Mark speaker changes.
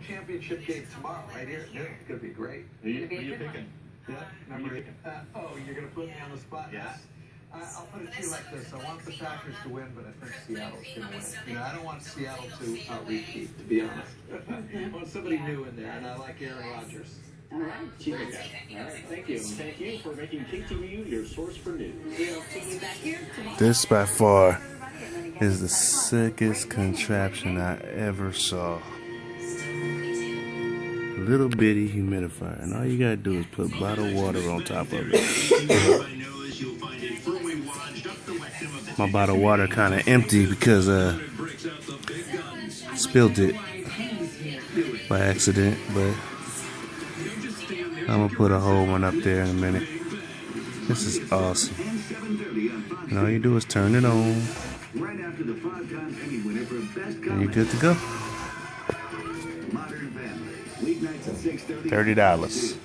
Speaker 1: championship game tomorrow, right here. Yeah, it's gonna be great.
Speaker 2: Who you picking?
Speaker 1: Yeah, remember? You're gonna put me on the spot?
Speaker 2: Yes.
Speaker 1: I'll put it to you like this. I want the Packers to win, but I think Seattle's gonna win. You know, I don't want Seattle to repeat, to be honest. I want somebody new in there, and I like Aaron Rodgers.
Speaker 3: All right, cheers. All right, thank you. Thank you for making KTVU your source for news. We'll see you back here tomorrow.
Speaker 4: This by far is the sickest contraption I ever saw. Little bitty humidifier, and all you gotta do is put bottled water on top of it. My bottled water kind of empty because spilled it by accident, but I'm gonna put a whole one up there in a minute. This is awesome. And all you do is turn it on, and you're good to go. $30.